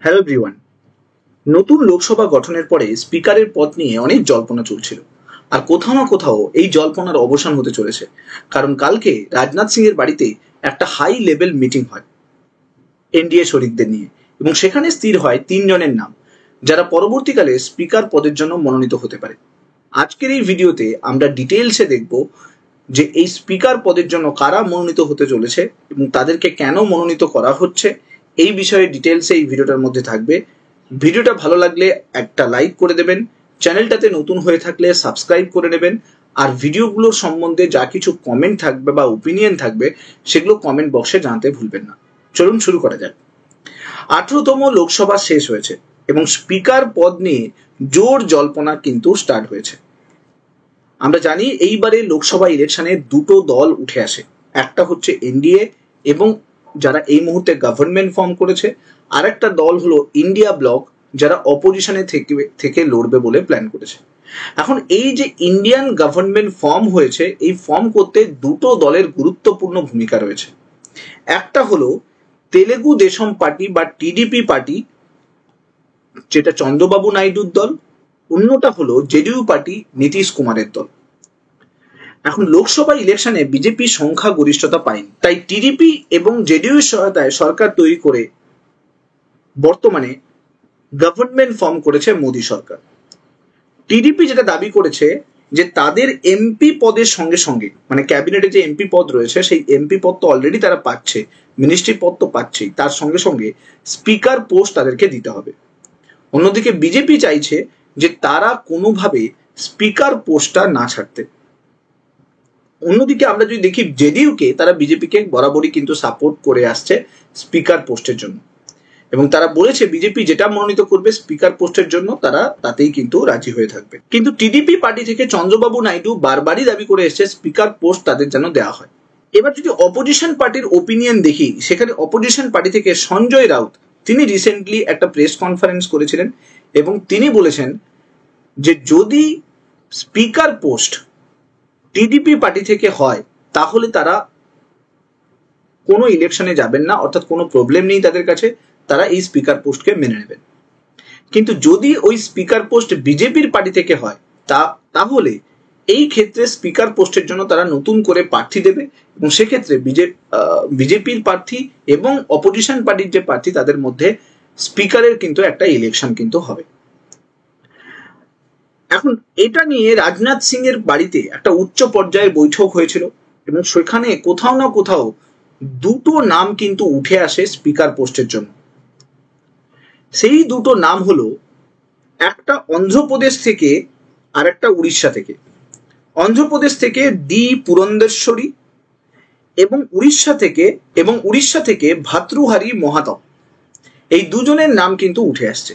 Hello everyone. নতুন লোকসভা গঠনের পরে স্পিকারের পদ নিয়ে অনেক জল্পনা চলছিল, আর কোথাও না কোথাও এই জল্পনার অবসান হতে চলেছে। কারণ কালকে রাজনাথ সিং এর বাড়িতে একটা হাই লেভেল মিটিং হয় এনডিএ শরিকদের নিয়ে, এবং সেখানে স্থির হয় 3 জনের নাম যারা পরবর্তীকালে স্পিকার পদের জন্য মনোনীত হতে পারে। আজকের এই ভিডিওতে আমরা ডিটেলসে দেখব যে এই স্পিকার পদের জন্য কারা মনোনীত হতে চলেছে এবং তাদেরকে কেন মনোনীত করা হচ্ছে। এই বিষয়ে ডিটেলসে এই ভিডিওটার মধ্যে থাকবে। ভিডিওটা ভালো লাগলে একটা লাইক করে দেবেন, চ্যানেলটাতে নতুন হয়ে থাকলে সাবস্ক্রাইব করে নেবেন, আর ভিডিওগুলোর সম্বন্ধে যা কিছু কমেন্ট থাকবে বা ওপিনিয়ন থাকবে সেগুলো কমেন্ট বক্সে জানাতে ভুলবেন না। চলুন শুরু করা যাক। 18তম লোকসভা শেষ হয়েছে এবং স্পিকার পদ নিয়ে জোর জল্পনা কিন্তু স্টার্ট হয়েছে। আমরা জানি এইবারে লোকসভা ইলেকশনে দুটো দল উঠে আসে, একটা হচ্ছে এনডিএ এবং যারা এই মুহূর্তে গভর্নমেন্ট ফর্ম করেছে, আর একটা দল হলো ইন্ডিয়া ব্লক যারা অপোজিশনে থেকে লড়বে বলে প্ল্যান করেছে। এখন এই যে ইন্ডিয়ান গভর্নমেন্ট ফর্ম হয়েছে, এই ফর্ম করতে দুটো দলের গুরুত্বপূর্ণ ভূমিকা রয়েছে। একটা হলো তেলেগু দেশম পার্টি বা টিডিপি পার্টি, যেটা চন্দ্রবাবু নাইডুর দল, অন্যটা হলো জেডিইউ পার্টি নীতিশ কুমারের দল। এখন লোকসভা ইলেকশনে বিজেপি সংখ্যা গরিষ্ঠতা পায়নি, তাই টিডিপি এবং জেডিইউ সহায়তায় সরকার তৈরি করে বর্তমানে গভর্নমেন্ট ফর্ম করেছে মোদী সরকার। টিডিপি যেটা দাবি করেছে যে তাদের এমপি পদের সঙ্গে সঙ্গে, মানে ক্যাবিনেটে যে এমপি পদ রয়েছে সেই এমপি পদ তো অলরেডি তারা পাচ্ছে, মিনিস্ট্রি পদ তো পাচ্ছেই, তার সঙ্গে সঙ্গে স্পিকার পোস্ট তাদেরকে দিতে হবে। অন্যদিকে বিজেপি চাইছে যে তারা কোনোভাবে স্পিকার পোস্টটা না ছাড়তে। অন্যদিকে আমরা যদি দেখি জেডিইউকে, তারা বিজেপিকে বরাবরই কিন্তু সাপোর্ট করে আসছে স্পিকার পোস্টের জন্য, এবং তারা বলেছে বিজেপি যেটা মনোনীত করবে স্পিকার পোস্টের জন্য তারা তাতেই কিন্তু রাজি হয়ে থাকবে। কিন্তু টিডিপি পার্টি থেকে চন্দ্রবাবু নাইডু বারবারই দাবি করে এসেছে স্পিকার পোস্ট তাদের যেন দেওয়া হয়। এবার যদি অপোজিশন পার্টির ওপিনিয়ন দেখি, সেখানে অপোজিশন পার্টি থেকে সঞ্জয় রাউত, তিনি রিসেন্টলি একটা প্রেস কনফারেন্স করেছিলেন এবং তিনি বলেছেন যে যদি স্পিকার পোস্ট টিডিপি পার্টি থেকে হয় তাহলে তারা কোনো ইলেকশনে যাবেন না, অর্থাৎ কোনো প্রবলেম নেই তাদের কাছে, তারা এই স্পিকার পোস্টকে মেনে নেবেন। কিন্তু যদি ওই স্পিকার পোস্ট বিজেপির পার্টি থেকে হয় তাহলে এই ক্ষেত্রে স্পিকার পোস্টের জন্য তারা নতুন করে প্রার্থী দেবে, এবং সেক্ষেত্রে বিজেপির প্রার্থী এবং অপোজিশন পার্টির যে প্রার্থী তাদের মধ্যে স্পিকারের কিন্তু একটা ইলেকশন কিন্তু হবে। এখন এটা নিয়ে রাজনাথ সিং এর বাড়িতে একটা উচ্চ পর্যায়ের বৈঠক হয়েছিল এবং সেখানে কোথাও না কোথাও দুটো নাম কিন্তু উঠে আসে স্পিকার পোস্টের জন্য। সেই দুটো নাম হলো, একটা অন্ধ্রপ্রদেশ থেকে আর একটা উড়িষ্যা থেকে। অন্ধ্রপ্রদেশ থেকে ডি পুরন্দেশ্বরী এবং উড়িষ্যা থেকে ভাতৃহারি মহাতব, এই দুজনের নাম কিন্তু উঠে আসছে।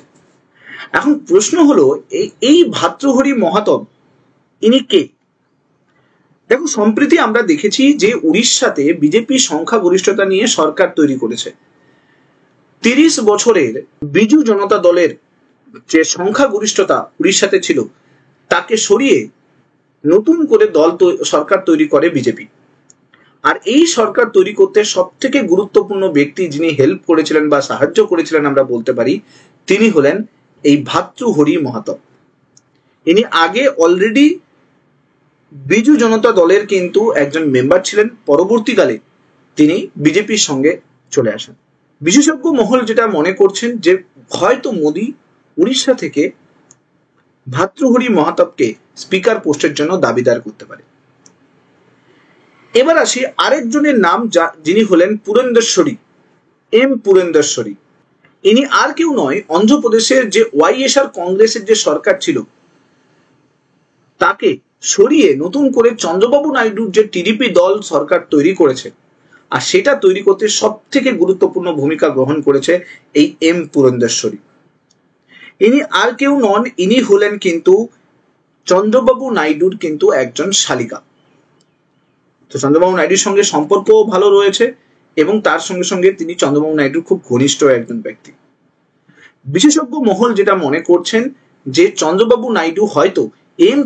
এখন প্রশ্ন হলো এই ভাতৃহরি মহাতব ইনি কে? দেখো, সম্প্রতি আমরা দেখেছি যে উড়িষ্যাতে বিজেপি সংখ্যাগরিষ্ঠতা নিয়ে সরকার তৈরি করেছে। 30 বছরের বিজু জনতা দলের যে সংখ্যাগরিষ্ঠতা উড়িষ্যাতে ছিল তাকে সরিয়ে নতুন করে সরকার তৈরি করে বিজেপি। আর এই সরকার তৈরি করতে সব থেকে গুরুত্বপূর্ণ ব্যক্তি যিনি হেল্প করেছিলেন বা সাহায্য করেছিলেন আমরা বলতে পারি, তিনি হলেন এই ভাতৃহরি মহাতব। ইনি আগে অলরেডি বিজু জনতা দলের কিন্তু একজন মেম্বার ছিলেন, পরবর্তীকালে তিনি বিজেপির সঙ্গে চলে আসেন। বিশেষজ্ঞ মহল যেটা মনে করছেন যে হয়তো মোদী উড়িষ্যা থেকে ভাতৃহরি মহাতবকে স্পিকার পোস্টের জন্য দাবিদার করতে পারে। এবার আসি আরেকজনের নাম, যিনি হলেন পুরন্দেশ্বরী। ইনি আর কেউ নয়, অন্ধ্রপ্রদেশের যে ওয়াইএসআর কংগ্রেসের যে সরকার ছিল তাকে সরিয়ে নতুন করে চন্দ্রবাবু নাইডুর যে টিডিপি দল সরকার তৈরি করেছে, আর সেটা তৈরি করতে সব থেকে গুরুত্বপূর্ণ ভূমিকা গ্রহণ করেছে এই পুরন্দেশ্বরী। ইনি আর কেউ নন, ইনি হলেন কিন্তু চন্দ্রবাবু নাইডুর কিন্তু একজন শালিকা। তো চন্দ্রবাবু নাইডুর সঙ্গে সম্পর্কও ভালো রয়েছে এবং তার সঙ্গে সঙ্গে তিনি চন্দ্রবাবু নাইডুর খুব ঘনিষ্ঠ একজন ব্যক্তি। বিশেষজ্ঞ মহল যেটা মনে করছেন যে চন্দ্রবাবু নাইডু হয়তো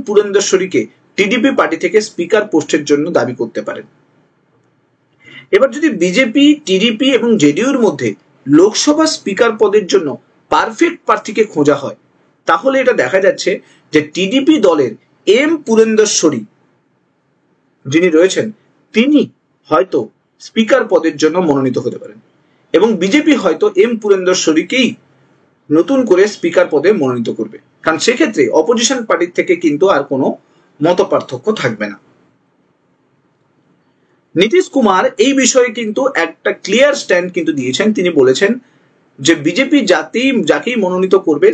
পুরন্দেশ্বরীকে টিডিপি পার্টি থেকে স্পিকার পোস্টের জন্য দাবি করতে পারেন। এবার যদি বিজেপি, টিডিপি এবং জেডিইউর মধ্যে লোকসভা স্পিকার পদের জন্য পারফেক্ট প্রার্থীকে খোঁজা হয়, তাহলে এটা দেখা যাচ্ছে যে টিডিপি দলের এম পুরেন্দ্রশ্বরী যিনি রয়েছেন তিনি হয়তো স্পিকার পদের জন্য মনোনীত হতে পারেন এবং বিজেপি হয়তো এম পুরেন্দ্রশ্বরীকেই নতুন করে স্পিকার পদে মনোনীত করবে, কারণ সেক্ষেত্রে অপোজিশন পার্টির থেকে কিন্তু আর কোনো মত পার্থক্য থাকবে না। নীতিশ কুমার এই বিষয়ে কিন্তু একটা ক্লিয়ার স্ট্যান্ড কিন্তু দিয়েছেন। তিনি বলেছেন যে বিজেপি যাকেই মনোনীত করবে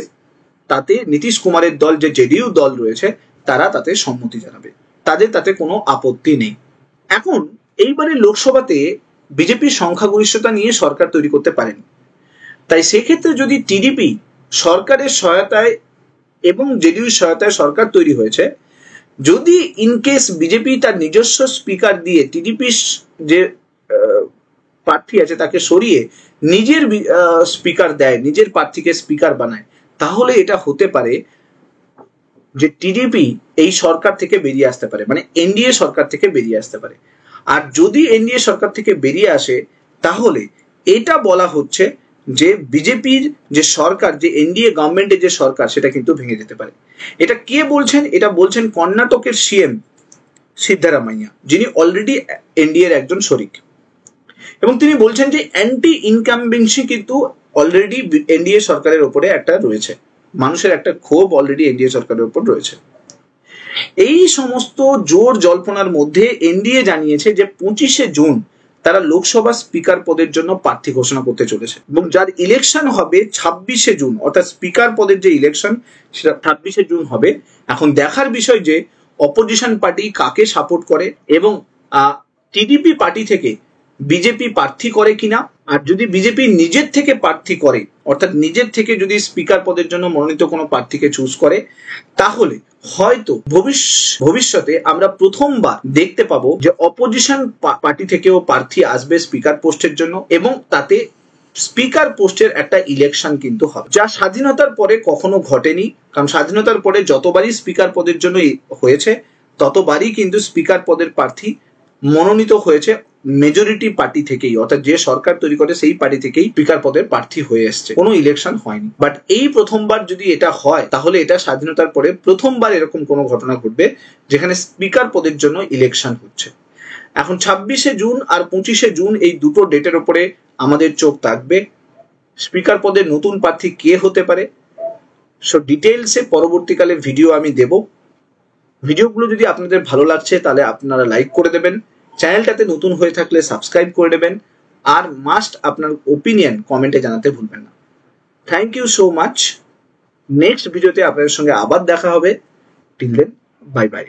তাতে নীতিশ কুমারের দল যে জেডিইউ দল রয়েছে তারা তাতে সম্মতি জানাবে, তাদের তাতে কোনো আপত্তি নেই। এখন এইবারে লোকসভাতে বিজেপির সংখ্যাগরিষ্ঠতা নিয়ে সরকার তৈরি করতে পারেনি, তাই সেক্ষেত্রে যদি টিডিপি সরকারের সহায়তায় এবং জেডিইউর সহায়তায় সরকার তৈরি হয়েছে, যদি ইনকেস বিজেপি তার নিজস্ব স্পিকার দিয়ে টিডিপি যে প্রার্থী আছে তাকে সরিয়ে নিজের স্পিকার দেয়, নিজের প্রার্থীকে স্পিকার বানায়, তাহলে এটা হতে পারে যে টিডিপি এই সরকার থেকে বেরিয়ে আসতে পারে, মানে এনডিএ সরকার থেকে বেরিয়ে আসতে পারে। আর যদি এনডিএ সরকার থেকে বেরিয়ে আসে তাহলে এটা বলা হচ্ছে যে বিজেপির যে সরকার, যে এনডিএ গভর্নমেন্টের যে সরকার, সেটা কিন্তু ভেঙে যেতে পারে। এটা কে বলছেন? এটা বলছেন কর্ণাটকের সিএম সিদ্ধারামাইয়া, যিনি অলরেডি এনডিএর একজন শরিক, এবং তিনি বলছেন যে অ্যান্টি ইনকামবেন্সি কিন্তু অলরেডি এনডিএ সরকারের উপরে একটা রয়েছে, মানুষের একটা ক্ষোভ অলরেডি এনডিএ সরকারের উপর রয়েছে। এই সমস্ত জোর জল্পনার মধ্যে এনডিএ জানিয়েছে যে 25শে জুন তারা লোকসভা স্পিকার পদের জন্য প্রার্থী ঘোষণা করতে চলেছে এবং যার ইলেকশন হবে 26শে জুন, অর্থাৎ স্পিকার পদের যে ইলেকশন সেটা 26শে জুন হবে। এখন দেখার বিষয় যে অপোজিশন পার্টি কাকে সাপোর্ট করে এবং টিডিপি পার্টি থেকে বিজেপি প্রার্থী করে কিনা, আর যদি বিজেপি নিজের থেকে প্রার্থী করে, অর্থাৎ নিজের থেকে যদি স্পিকার পদের জন্য মনোনীত কোনো প্রার্থীকে চুজ করে, তাহলে হয়তো ভবিষ্যতে আমরা প্রথমবার দেখতে পাবো যে অপোজিশন পার্টি থেকেও প্রার্থী আসবে স্পিকার পোস্টের জন্য এবং তাতে স্পিকার পোস্টের একটা ইলেকশন কিন্তু হবে, যা স্বাধীনতার পরে কখনো ঘটেনি। কারণ স্বাধীনতার পরে যতবারই স্পিকার পদের জন্য হয়েছে ততবারই কিন্তু স্পিকার পদের প্রার্থী মনোনীত হয়েছে মেজরিটি পার্টি থেকেই, অর্থাৎ যে সরকার তৈরি করে সেই পার্টি থেকেই স্পিকার পদের প্রার্থী হয়ে এসছে, কোনো ইলেকশন হয়নি। বাট এই প্রথমবার যদি এটা হয় তাহলে এটা স্বাধীনতার পরে প্রথমবার এরকম কোনো ঘটনা ঘটবে যেখানে স্পিকার পদের জন্য ইলেকশন হচ্ছে। এখন 26শে জুন আর 25শে জুন এই দুটো ডেটের উপরে আমাদের চোখ থাকবে। স্পিকার পদের নতুন প্রার্থী কে হতে পারে, সো ডিটেলসে পরবর্তীকালে ভিডিও আমি দেব। ভিডিওগুলো যদি আপনাদের ভালো লাগছে তাহলে আপনারা লাইক করে দেবেন, চ্যানেলটাতে নতুন হয়ে থাকলে সাবস্ক্রাইব করে দেবেন, আর মাস্ট আপনার ওপিনিয়ন কমেন্টে জানাতে ভুলবেন না। Thank you so much. Next ভিডিওতে আপনাদের সঙ্গে আবার দেখা হবে। Till then, bye by.